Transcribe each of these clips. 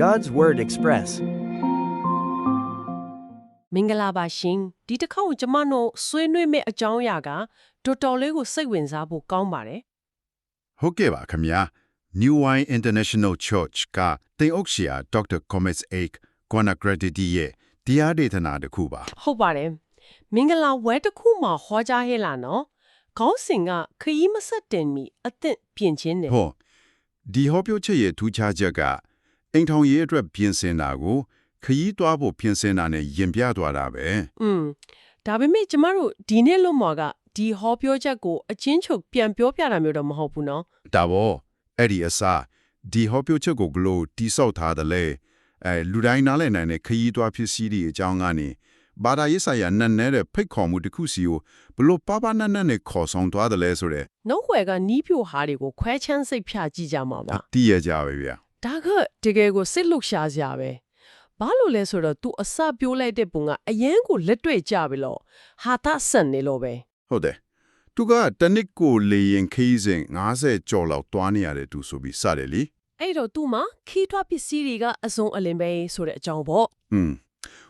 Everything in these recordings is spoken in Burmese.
God's Word Express မင်္ဂလာပါရှင်ဒီတစ်ခေါက်ကျွန်မတို့ဆွေးနွေးမယ့်အကြောင်းအရာကတော်တော်လေးကိုစိတ်ဝင်စားဖို့ကောင်းပါတယ် ဟုတ်ကဲ့ပါခင်ဗျာ New Wine International Church ကတင်အုပ်ဆရာ Dr. Thomas Ake Guanacrediti ရဲ့တရားဒေသနာတစ်ခုပါ ဟုတ်ပါတယ်မင်္ဂလာဝဲတစ်ခုမှာဟောကြားဟဲ့လားနော်ခေါင်းစဉ်ကခရီးမဆက်တင်မီအသင့်ပြင်ချင်းတယ် ဟောဒီဟောပြောချက်ရဲ့ထူးခြားချက်ကအိမ်ထောင်ရေးအတွက်ပြင်ဆင်တာကိုခရီးသွားဖို့ပြင်ဆင်တာနဲ့ရင်ပြသွားတာပဲ ဒါပေမဲ့ကျမတို့ဒီနေ့လို့မှာကဒီဟောပြောချက်ကိုအချင်းချုပ်ပြန်ပြောပြတာမျိုးတော့မဟုတ်ဘူးနော် ဒါပေါ့အဲ့ဒီအစားဒီဟောပြောချက်ကိုဘလို့တိဆောက်ထားတယ်လေလူတိုင်းနားလည်နိုင်တဲ့ခရီးသွားဖြစ်စီးတဲ့အကြောင်းကနေဘာသာရေးဆိုင်ရာနက်နဲတဲ့ဖိတ်ခေါ်မှုတစ်ခုစီကိုဘလို့ပါပါနက်နက်နဲ့ခေါ်ဆောင်သွားတယ်လဲဆိုတဲ့ နှုတ်ခွေကနီးပြိုဟာတွေကိုခွဲချမ်းစိတ်ဖြာကြည့်ကြမှာပါ တည်ရကြပဲဗျာ ဒါကတကယ်ကိုစစ်လုရှားစရာပဲဘာလို့လဲဆိုတော့ तू အစပြိုးလိုက်တဲ့ပုံကအရန်ကိုလက်တွေ့ကြပြီလို့ဟာတာဆန်နေလို့ပဲ ဟုတ်တယ်သူကတနစ်ကိုလေရင်ခီးစဉ်90ကျော်လောက်တွားနေရတဲ့သူဆိုပြီးစတယ်လी အဲ့တော့ तू မှာခီးထွားပစ္စည်းတွေကအစုံအလင်ပဲဆိုတဲ့အကြောင်းပေါ့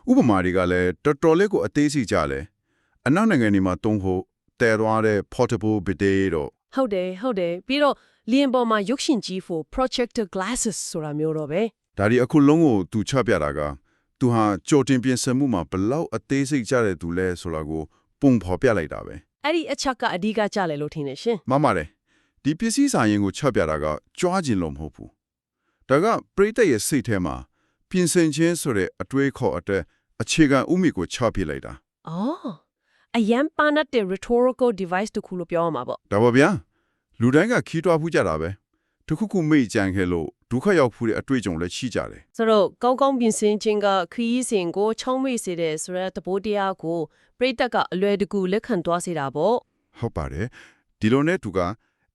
ဥပမာတွေကလည်းတော်တော်လေးကိုအသေးစိတ်ကြလဲအနောက်နိုင်ငံတွေမှာတုံးဖို့တဲသွားတဲ့ portable bidet တော့ ဟုတ်တယ်ပြီးတော့လင်းပေါ်မှာရုပ်ရှင်ကြီးဖို့ projector glasses ဆိုတာမျိုးတော့ပဲ ဒါဒီအခုလုံးကိုသူချပြတာကသူဟာကြော်တင်ပြင်ဆင်မှုမှာဘလောက်အသေးစိတ်ကြတဲ့သူလဲဆိုတာကိုပုံဖော်ပြလိုက်တာပဲ အဲ့ဒီအချက်ကအဓိကကြလဲလို့ထင်တယ်ရှင် မှန်ပါတယ်ဒီပစ္စည်းဆိုင်ရင်ကိုချပြတာကကြွားခြင်းလို့မဟုတ်ဘူးဒါကပရိသတ်ရဲ့စိတ်ထဲမှာပြင်ဆင်ခြင်းဆိုတဲ့အတွေးခေါ်အတွက်အခြေခံဥမီကိုချပြလိုက်တာ အော်အရန်ပါနတ်တဲ့ rhetorical device တခုလို့ပြောရမှာပေါ့ ဒါပါဗျာလူတိုင်းကခီးတွားဖူးကြတာပဲတခုခုမေ့ကြံခဲ့လို့ဒုက္ခရောက်ဖူးတဲ့အတွေ့အကြုံလည်းရှိကြတယ် ဆိုတော့ကောင်းကောင်းပြင်ဆင်ခြင်းကခရီးစဉ်ကိုချောင်းမိစေတဲ့ဆိုတဲ့သဘောတရားကိုပရိသတ်ကအလွယ်တကူလက်ခံသွားစေတာပေါ့ ဟုတ်ပါတယ်ဒီလိုနဲ့သူက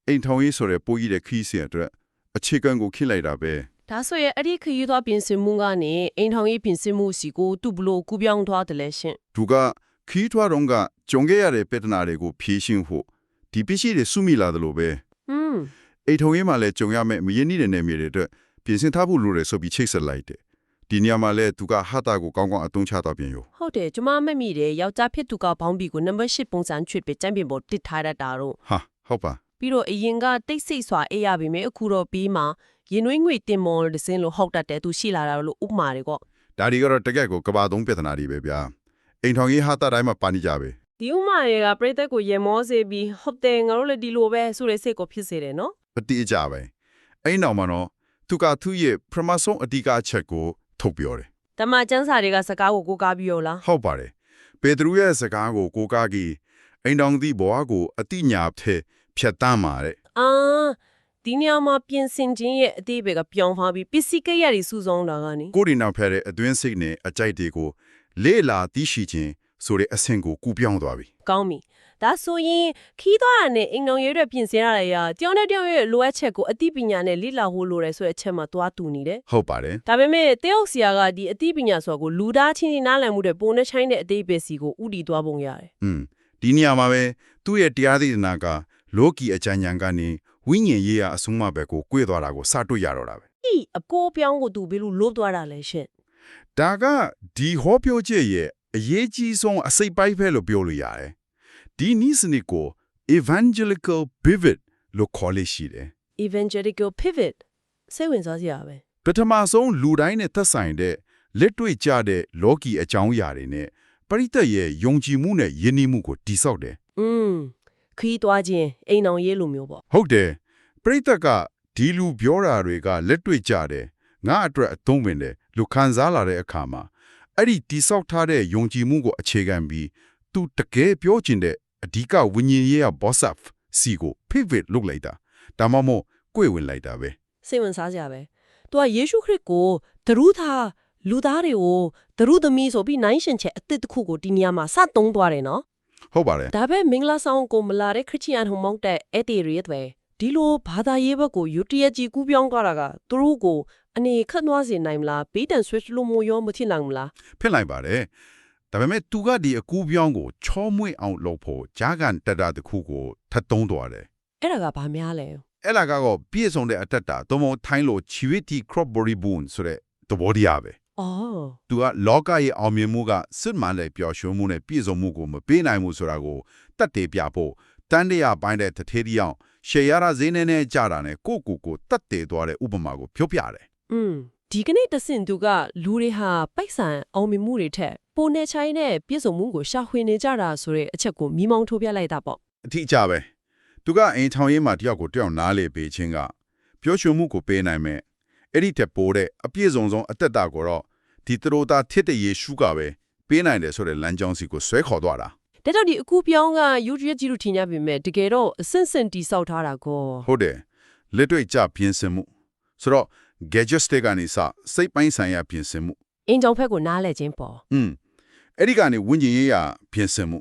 အိမ်ထောင်ရေးဆိုတဲ့ပိုးကြီးတဲ့ခီးစဉ်အတွက်အခြေခံကိုခင်းလိုက်တာပဲ ဒါဆိုရင်အဲ့ဒီခရီးသွားပြင်ဆင်မှုကနေအိမ်ထောင်ရေးပြင်ဆင်မှုစီကိုသူ့ဘလို့ကူပြောင်းသွားတယ်လဲရှင် သူကခီးထွားတော့ကကြုံခဲ့ရတဲ့ပြဿနာတွေကိုဖြေရှင်းဖို့ဒီပစ္စည်းတွေစုမိလာတယ်လို့ပဲ အိမ်ထောင်ရေးမှာလည်းကြုံရမယ့်မရင်းနှီးတဲ့နေမြေတွေအတွက်ပြင်ဆင်ထားဖို့လိုတယ်ဆိုပြီးချိတ်ဆက်လိုက်တယ်ဒီနေရာမှာလည်းသူကဟာတာကိုကောင်းကောင်းအသုံးချတော့ပြင်ရော ဟုတ်တယ်ကျွန်မမမိတယ်ယောက်ျားဖြစ်သူကဘောင်းဘီကိုနံပါတ်8ပုံစံချွတ်ပြီးကျမ်းပြင်ပေါ်တစ်ထားရတာတော့ ဟာဟုတ်ပါ ပြီးတော့အရင်ကတိတ်ဆိတ်စွာအေးရပြီမဲ့အခုတော့ပြီးမှရင်နှွေးငွေတင်မော်ဒစင်းလို့ဟောက်တတ်တယ်သူရှိလာတာလို့ဥပမာတွေကော ဒါဒီကတော့တကယ့်ကိုကဘာသုံးပြဿနာတွေပဲဗျာအိမ်ထောင်ရေးဟာတာတိုင်းမှာပါနေကြပဲ ဒီဥမာတွေကပြိသက်ကိုရေမောစေပြီးဟုတ်တယ်ငါတို့လည်းဒီလိုပဲဆိုတဲ့စိတ်ကိုဖြစ်စေတယ်နော် ပတိအကြပဲအဲ့နောက်မှာတော့သူကသူ့ရဲ့ပထမဆုံးအဓိကအချက်ကိုထုတ်ပြောတယ် တမန်ကျန်းစာတွေကစကားကိုကိုးကားပြီးရောလား ဟုတ်ပါတယ်ပေတရုရဲ့စကားကိုကိုကားကြီးအိမ်တော်သည့်ဘဝကိုအတိညာဖြစ်ဖြတ်တမ်းမှာတဲ့ အာဒီနေရာမှာပြင်ဆင်ခြင်းရဲ့အသေးပဲကပြောင်းသွားပြီးပစ္စည်းကိရိယာတွေစုဆောင်းတာကနေ ကိုရီနောက်ဖက်တဲ့အတွင်းစိတ်နဲ့အကြိုက်တွေကိုလေ့လာသိရှိခြင်းဆိုတဲ့အဆင့်ကိုကူပြောင်းသွားပြီ ကောင်းပြီဒါဆိုရင်ခီးသွားရတဲ့အိမ်တော်ရဲ့အတွက်ပြင်ဆင်ရတာရာတယောက်နဲ့တယောက်ရဲ့လိုအပ်ချက်ကိုအသိပညာနဲ့လေ့လာဖို့လိုတယ်ဆိုတဲ့အချက်မှာသွားတူနေတယ် ဟုတ်ပါတယ် ဒါပေမဲ့တယောက်စီယာကဒီအသိပညာဆိုတာကိုလူသားချင်းချင်းနားလည်မှုတဲ့ပုံနဲ့ချိုင်းတဲ့အသေးပဲစီကိုဥတီသွားပုံရတယ် ဒီနေရာမှာပဲသူ့ရဲ့တရားဒေသနာကလောကီအကြံဉာဏ်ကနေဝိညာဉ်ရေးရာအဆုံးအမဘက်ကို꿰သွားတာကိုစတွေ့ရတော့တာပဲ ဒီအကိုပြောင်းကိုသူဘယ်လိုလို့သွားတာလဲရှင့် ဒါကဒီဟောပြောချက်ရဲ့အရေးကြီးဆုံးအစိတ်ပိုင်းပဲလို့ပြောလို့ရတယ်ဒီနည်းစနစ်ကို evangelical pivot လို့ခေါ်လို့ရှိတယ် evangelical pivot စိတ်ဝင်စားစရာပဲ ပထမဆုံးလူတိုင်းနဲ့သက်ဆိုင်တဲ့လက်တွေ့ကျတဲ့လောကီအကြောင်းအရာတွေနဲ့ပရိသတ်ရဲ့ယုံကြည်မှုနဲ့ယဉ်ကျေးမှုကိုတည်ဆောက်တယ် ခီးသွားခြင်းအိမ်တော်ရေးလိုမျိုးပေါ့ ဟုတ်တယ်ပရိသတ်ကဒီလူပြောတာတွေကလက်တွေ့ကျတယ်ငါအတွက်အသုံးဝင်တယ်လူခံစားလာတဲ့အခါမှာအဲ့ဒီတည်ဆောက်ထားတဲ့ယုံကြည်မှုကိုအခြေခံပြီးသူတကယ်ပြောချင်တဲ့အဓိကဝိညာဉ်ရေးရာ boss up စီကို pivot လုပ်လိုက်တာဒါမှမဟုတ်꿰ဝင်လိုက်တာပဲ စိတ်ဝင်စားစရာပဲသူကယေရှုခရစ်ကိုသရုသားလူသားတွေကိုသရုသမီးဆိုပြီးနိုင်ရှင်ချက်အစ်စ်တစ်ခုကိုဒီနေရာမှာစသုံးသွားတယ်နော် ဟုတ်ပါတယ် ဒါပဲမင်္ဂလာဆောင်ကိုမလာတဲ့ခရစ်ယာန်ဟောမောက်တဲ့အဲ့ဒီရီတွေဒီလိုဘာသာရေးဘက်ကိုယူတရက်ကြီးကူးပြောင်းသွားတာကသူတို့ကိုအနေခတ်သွားစေနိုင်မလားဘေးတန် switch လို့မျိုးရောမဖြစ်နိုင်မလား ဖြစ်နိုင်ပါတယ်ဒါပေမဲ့သူကဒီအကူပြောင်းကိုချောမွေ့အောင်လုပ်ဖို့ဂျာကန်တတာတစ်ခုကိုထပ်သုံးသွားတယ် အဲ့ဒါကဘာများလဲ အဲ့လာကတော့ပြည့်စုံတဲ့အတ္တတာသို့မဟုတ်ထိုင်းလို chiviti crop body bone ဆိုတဲ့သ သဘောတရားပဲ အော် သူကလောကရဲ့အောင်မြင်မှုကစစ်မှန်တဲ့ပျော်ရွှင်မှုနဲ့ပြည့်စုံမှုကိုမပေးနိုင်ဘူးဆိုတာကိုတတ်တယ်ပြဖို့တန်တရားပိုင်းတဲ့တထေးတရားရှေရရာဈေးနဲ့ကြတာနဲ့ကိုတတ်တယ်သွားတဲ့ဥပမာကိုပြောပြတယ် ဒီကနေ့တဆင့်သူကလူတွေဟာပိုက်ဆံအောင်မြင်မှုတွေထက်ပိုနေချိုင်းနဲ့ပြည့်စုံမှုကိုရှာဖွေနေကြတာဆိုတဲ့အချက်ကိုမိမောင်းထိုးပြလိုက်တာပေါ့ အထီးကျပဲသူကအိမ်ထောင်ရေးမှာတယောက်ကိုတယောက်နားလေပေးခြင်းကပျော်ရွှင်မှုကိုပေးနိုင်မယ်အဲ့ဒီတက်ပိုးတဲ့အပြည့်စုံဆုံးအသက်တာကိုတော့ဒီသရိုသားထစ်တဲ့ယေရှုကပဲပေးနိုင်တယ်ဆိုတဲ့လမ်းကြောင်းစီကိုဆွဲခေါ်သွားတာ ဒါကြောင့်ဒီအခုပြောင်းကယူရီကြီးလို့ထင်ကြပေမဲ့တကယ်တော့အဆင့်ဆင့်တိဆောက်ထားတာကို ဟုတ်တယ်လက်တွေ့ကြပြင်ဆင်မှုဆိုတော့ gadgets တွေကနေစစိတ်ပိုင်းဆိုင်ရာပြင်ဆင်မှု အင်ကြောင်ဖက်ကိုနားလဲခြင်းပေါ့ အဲ့ဒီကနေဝิญဉ်ရေးရာပြင်ဆင်မှု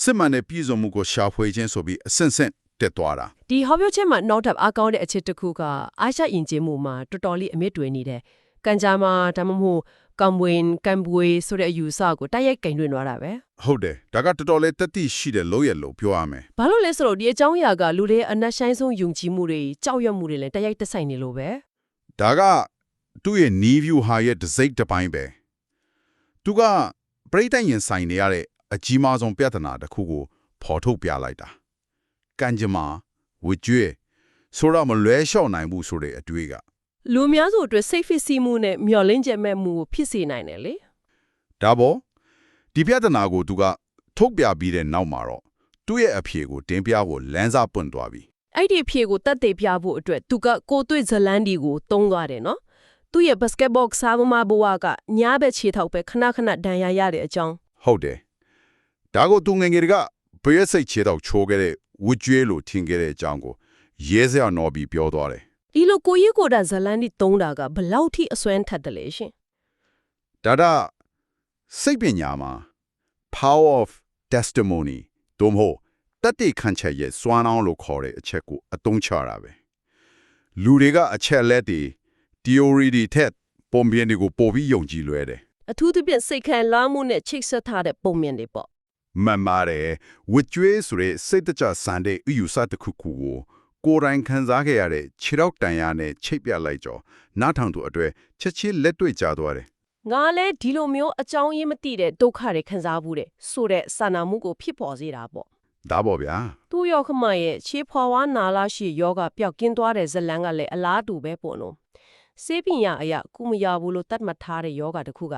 စစ်မှန်တဲ့ပြည်စုံမှုကိုရှာဖွေခြင်းဆိုပြီးအဆင့်ဆင့်တက်သွားတာ ဒီဟောပြောချက်မှာနောက်ထပ်အကောင်းတဲ့အချက်တစ်ခုကအာရှယဉ်ကျေးမှုမှာတော်တော်လေးအမြင့်တွယ်နေတယ်။ကန်ဂျာမာဒါမှမဟုတ်ကမ်ဘွေဆိုတဲ့အယူအဆကိုတိုက်ရိုက်ကင်တွင်သွားတာပဲ ဟုတ်တယ်ဒါကတော်တော်လေးတက်တိရှိတယ်လို့ရလို့ပြောရမယ် ။ဘာလို့လဲဆိုတော့ဒီအကြောင်းအရာကလူတွေအနက်ဆိုင်ဆုံးယုံကြည်မှုတွေကြောက်ရွံ့မှုတွေလည်းတိုက်ရိုက်တက်ဆိုင်နေလို့ပဲ ဒါကသူ့ရဲ့ knee view ဟာရဲ့တစ်စိတ်တစ်ပိုင်းပဲသူကပရိသတ်ရင်ဆိုင်နေရတဲ့အကြီးမားဆုံးပြဿနာတစ်ခုကိုဖော်ထုတ်ပြလိုက်တာကံကြမ္မာဝိကျွေးဆိုတော့မလွဲလျှော့နိုင်ဘူးဆိုတဲ့အတွေ့က ။လူများစုအတွက်စိတ်ဖြစ်စီမှုနဲ့မျောလင်းချက်မဲ့မှုကိုဖြစ်စေနိုင်တယ်လေ ဒါပေါ့ဒီပြဿနာကိုသူကထုတ်ပြပြီးတဲ့နောက်မှာတော့သူ့ရဲ့အဖြေကိုတင်ပြဖို့လမ်းစာပွင့်သွားပြီ ။အဲ့ဒီအဖြေကိုတတ်သိပြဖို့အတွက်သူကကိုတွေ့ဇလန်းဒီကိုတုံးသွားတယ်နော်။သူ့ရဲ့ဘတ်စကတ်ဘောစားသမားဘဝကညားဘက်ခြေထောက်ပဲခဏဒဏ်ရာရတဲ့အကြောင်း ဟုတ်တယ်ဒါကိုသူငယ်ငယ်ကဘယ်စိတ်ချတော့ချိုးခဲ့တဲ့ဝိကျွေးလို့ထင်ခဲ့တဲ့အကြောင်းကိုရဲစရာနော်ပြီးပြောသွားတယ် ဒီလိုကိုကြီးကိုတာဇလန်ဒီတုံးတာကဘလောက်ထိအစွမ်းထက်တယ်လေရှင် ဒါစိတ်ပညာမှာ power of testimony တို့မဟုတ်တတ်သိခန့်ချက်ရဲ့စွမ်းအောင်လို့ခေါ်တဲ့အချက်ကိုအသုံးချတာပဲလူတွေကအချက်လက်တွေ theory တွေထက်ပုံပြင်တွေကိုပို့ပြီးယုံကြည်လွယ်တယ် အထူးသဖြင့်စိတ်ခံလာမှုနဲ့ချိတ်ဆက်ထားတဲ့ပုံမြင်တွေပေါ့ မှန်ပါတယ်ဝိကျွေးဆိုတဲ့စိတ်တကြဆန်တဲ့ဥယူဆတစ်ခုခုကိုယ်တိုင်ခံစားခဲ့ရတဲ့ခြေထောက်တန်ရနဲ့ချိတ်ပြလိုက်ကြောနားထောင်သူအတွက်ချက်ချင်းလက်တွေ့ကြသွားတယ် ငါလည်းဒီလိုမျိုးအကြောင်းရင်းမသိတဲ့ဒုက္ခတွေခံစားမှုတဲ့ဆိုတဲ့စာနာမှုကိုဖြစ်ပေါ်စေတာပေါ့ ဒါပေါ့ဗျာ သူ့ယောခမရဲ့ခြေဖွာဝါနာလာရှိယောဂပျောက်ကင်းသွားတဲ့ဇလန်ကလည်းအလားတူပဲပေါ့နော်စေပညာအရာကုမရဘူးလို့တတ်မှတ်ထားတဲ့ယောဂတစ်ခုက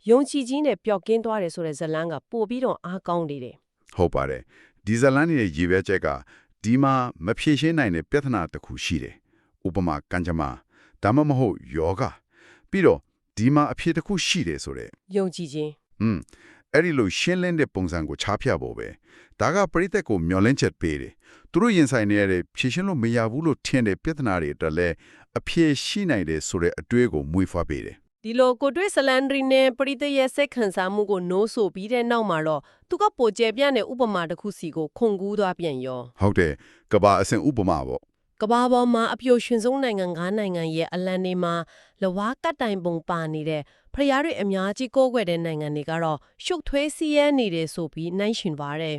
ယုံကြည်ခြင်းနဲ့ပျောက်ကင်းသွားတယ်ဆိုတဲ့ဇလန်ကပို့ပြီးတော့အားကောင်းနေတယ် ဟုတ်ပါတယ်ဒီဇလန်ရဲ့ရည်ပဲချက်ကဒီမှာမဖြေရှင်းနိုင်တဲ့ပြဿနာတစ်ခုရှိတယ်ဥပမာကံကြမ္မာဒါမှမဟုတ်ယောဂပြီးတော့ဒီမှာအဖြစ်တစ်ခုရှိတယ်ဆိုတဲ့ ယုံကြည်ခြင်း အဲ့ဒီလိုရှင်းလင်းတဲ့ပုံစံကိုချပြဖို့ပဲဒါကပရိသတ်ကိုမျောလင်းချက်ပေးတယ်သူတို့ရင်ဆိုင်နေရတဲ့ဖြေရှင်းလို့မရဘူးလို့ထင်တဲ့ပြဿနာတွေအတွက်လည်းအဖြေရှိနိုင်တယ်ဆိုတဲ့အတွေ့ကိုမွေးဖွားပေးတယ် ဒီလိုကိုတွေ့ဇလန်ဒရီနဲ့ပရိသတ်ရဲ့စိတ်ခံစားမှုကိုနိုးဆိုပြီးတဲ့နောက်မှာတော့သူကပိုကျပြန့်တဲ့ဥပမာတစ်ခုစီကိုခုန်ကူးသွားပြန်ရော ဟုတ်တယ်ကဘာအစဉ်ဥပမာပေါ့ ကမ္ဘာပေါ်မှာအပျော်ရွှင်ဆုံးနိုင်ငံ9နိုင်ငံရဲ့အလံတွေမှာလဝါကတ်တိုင်ပုံပါနေတဲ့ဖျားတွေအများကြီးကိုးကွယ်တဲ့နိုင်ငံတွေကတော့ရှုပ်ထွေးစီးရဲနေတယ်ဆိုပြီးနှိုင်းယှဉ်ပါတယ်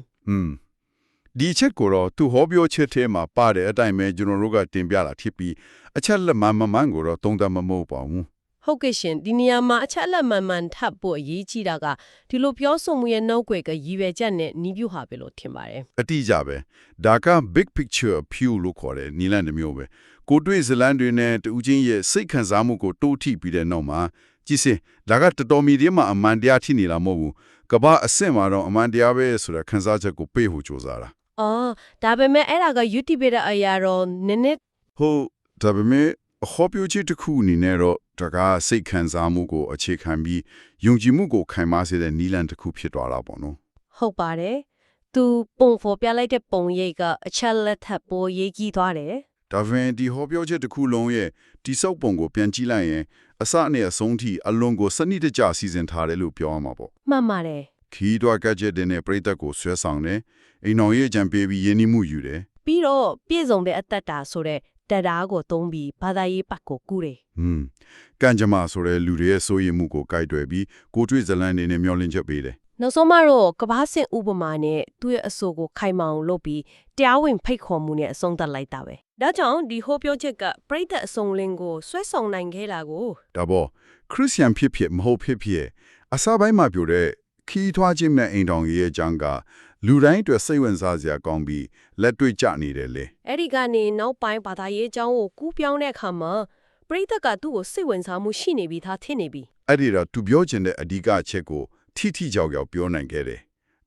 ဒီချက်ကိုတော့သူဟောပြောချက်ထဲမှာပါတဲ့အတိုင်းပဲကျွန်တော်တို့ကတင်ပြတာဖြစ်ပြီးအချက်လက်မှန်ကိုတော့သုံးသပ်မမို့ပါဘူး ဟုတ်ကဲ့ရှင်ဒီနေရာမှာအချက်အလက်မှန်ထပ်ဖို့အရေးကြီးတာကဒီလိုပြောဆိုမှုရဲ့နောက်ွယ်ကရည်ရွယ်ချက်နဲ့နီးပြူဟာပဲလို့ထင်ပါတယ် အတိအကျပဲဒါက big picture view လို့ခေါ်တယ်နီလန်တစ်မျိုးပဲကိုတွေ့ဇလန်တွေနဲ့တူချင်းရဲ့စိတ်ခံစားမှုကိုတိုးထိပြီးတဲ့နောက်မှာကြည့်စင်ဒါကတော်တော်မီဒီမှာအမှန်တရားထိနေလာမဟုတ်ဘူးကဘာအဆင့်မှာတော့အမှန်တရားပဲဆိုတဲ့ခံစားချက်ကိုပေးဖို့ကြိုးစားတာ အော်ဒါပေမဲ့အဲ့ဒါက YouTube ရဲ့အရာတော့နည်းနည်း ဟုတ်ဒါပေမဲ့အဟောပြောချက်တစ်ခုအနေနဲ့တော့ဒါကစိတ်ခံစားမှုကိုအခြေခံပြီးယုံကြည်မှုကိုခိုင်မာစေတဲ့နီလန်တစ်ခုဖြစ်သွားတာပေါ့နော် ဟုတ်ပါတယ်သူပုံဖော်ပြလိုက်တဲ့ပုံရိပ်ကအချက်လက်ထပ်ပေါ်ရေးကြီးသွားတယ် ဒါပေမဲ့ဒီဟောပြောချက်တစ်ခုလုံးရဲ့တိစောက်ပုံကိုပြန်ကြည့်လိုက်ရင်အစနဲ့အဆုံးထိအလွန်ကိုစနစ်တကျစီစဉ်ထားတယ်လို့ပြောရမှာပေါ့ မှန်ပါတယ် ခီးတွားကကြတဲ့နဲ့ပြိသက်ကိုဆွဲဆောင်တယ်အိမ်တော်ရဲ့ကြံပေးပြီးယဉ်နှီးမှုယူတယ် ပြီးတော့ပြည့်စုံတဲ့အသက်တာဆိုတဲ့တက်တာကိုသုံးပြီးဘာသာရေးပတ်ကိုကူးတယ် ကံကြမ္မာဆိုတဲ့လူတွေရဲ့စိုးရိမ်မှုကိုကြိုက်တွေ့ပြီးကိုတွေ့ဇလန်နေနဲ့မျောလင့်ချက်ပေးတယ် န နောက်ဆုံးမှာတော့ကဘာစင်ဥပမာနဲ့သူ့ရဲ့အဆိုကိုခိုင်မာအောင်လုပ်ပြီးတရားဝင်ဖိတ်ခေါ်မှုနဲ့အဆုံးသတ်လိုက်တာပဲဒါကြောင့်ဒီဟောပြောချက်ကပြိတ္တအစုံလင်ကိုဆွဲဆောင်နိုင်ခဲ့တာကို ဒါပေါ်ခရစ်ယာန်ဖြစ်ဖြစ်မဟုတ်ဖြစ်အစားပိုင်းမှာပြောတဲ့ခီးထွားခြင်းနဲ့အိမ်တော်ရဲ့အကြောင်းကလူတိုင်းအတွက်စိတ်ဝင်စားစရာကောင်းပြီးလက်တွေ့ကျနေတယ်လေ အဲ့ဒီကနေနောက်ပိုင်းဘာသာရေးအကြောင်းကိုကူးပြောင်းတဲ့အခါမှာပြိတ္တကသူ့ကိုစိတ်ဝင်စားမှုရှိနေပြီးသားထင်နေပြီ အဲ့ဒီတော့သူပြောချင်တဲ့အဓိကအချက်ကိုထိကြောက်ပြောနိုင်ခဲ့တယ်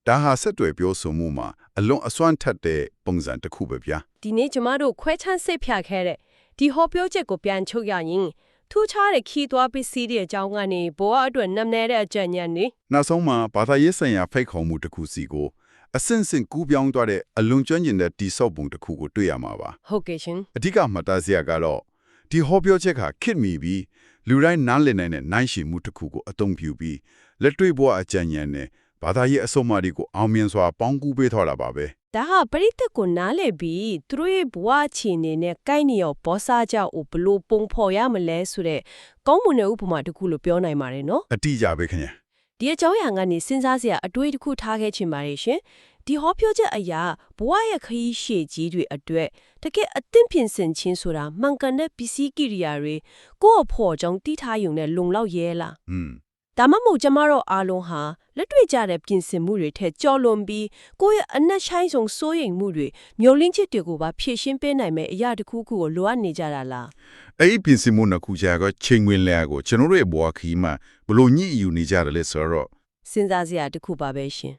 ဒါဟာဆက်တွေ့ပြောဆိုမှုမှာအလွန်အစွမ်းထက်တဲ့ပုံစံတစ်ခုပဲဗျာ ဒီနေ့ကျမတို့ခွဲခြမ်းစိတ်ဖြတ်ခဲ့တဲ့ဒီဟောပြောချက်ကိုပြန်ချုပ်ရရင်ထူးခြားတဲ့ခီးသွွားပစ္စည်းတွေအကြောင်းကနေဘဝအတွက်နမ်နေတဲ့အကြံဉာဏ်နေ နောက်ဆုံးမှာဘာသာရေးဆိုင်ရာဖိတ်ခေါ်မှုတစ်ခုစီကိုအစင်စင်ကူးပြောင်းသွားတဲ့အလွန်ကျွမ်းကျင်တဲ့တိဆောက်ပုံတစ်ခုကိုတွေ့ရမှာပါ ဟုတ်ကဲ့ရှင် အဓိကမှတ်သားစရာကတော့ဒီဟောပြောချက်ကခစ်မီပြီးလူတိုင်းနားလည်နိုင်တဲ့နိုင်ရှိမှုတစ်ခုကိုအသုံးပြုပြီးလက်တွေ့ဘဝအကြံဉာဏ်နဲ့ဘာသာရေးအဆုံးအမတွေကိုအောင်မြင်စွာပေါင်းကူးပေးထားတာပါပဲ ဒါဟာပရိသတ်ကိုနားလည်ပြီးသူတို့ရဲ့ဘဝအခြေအနေနဲ့ကိုက်နေရောဘောစားကြကိုဘလို့ပုံဖော်ရမလဲဆိုတဲ့ကောင်းမွန်တဲ့ဥပမာတစ်ခုလို့ပြောနိုင်ပါတယ်နော် အတိအကျပဲခင်ဗျာ ဒီအကြောင်းအရာကနေစဉ်းစားစရာအတွေးတစ်ခုထားခဲ့ချင်ပါတယ်ရှင်ဒီဟောပြောချက်အရာဘဝရဲ့ခရီးရှည်ကြီးတွေအတွက်တကယ်အသင့်ပြင်ဆင်ခြင်းဆိုတာမှန်ကန်တဲ့ပစ္စည်းကိရိယာတွေကိုယ့်အဖို့ကြောင့်တီးထားယူနဲ့လုံလောက်ရဲလား ဒါမှမဟုတ်ကျမတို့အားလုံးဟာလက်တွေ့ကျတဲ့ပြင်ဆင်မှုတွေထက်ကြော်လွန်ပြီးကိုယ့်ရဲ့အနက်ရှိုင်းဆုံးစိုးရိမ်မှုတွေမျိုးလင်းချက်တွေကိုပါဖြည့်ရှင်းပေးနိုင်မယ့်အရာတစ်ခုခုကိုလိုအပ်နေကြတာလား အဲ့ဒီပြင်ဆင်မှုနှစ်ခုကြာကချိန်ဝင်လဲကိုကျွန်တော်တို့ရဲ့ဘဝခီးမှာဘလို့ညှိယူနေကြတယ်လဲဆိုတော့ စဉ်းစားစရာတစ်ခုပါပဲရှင်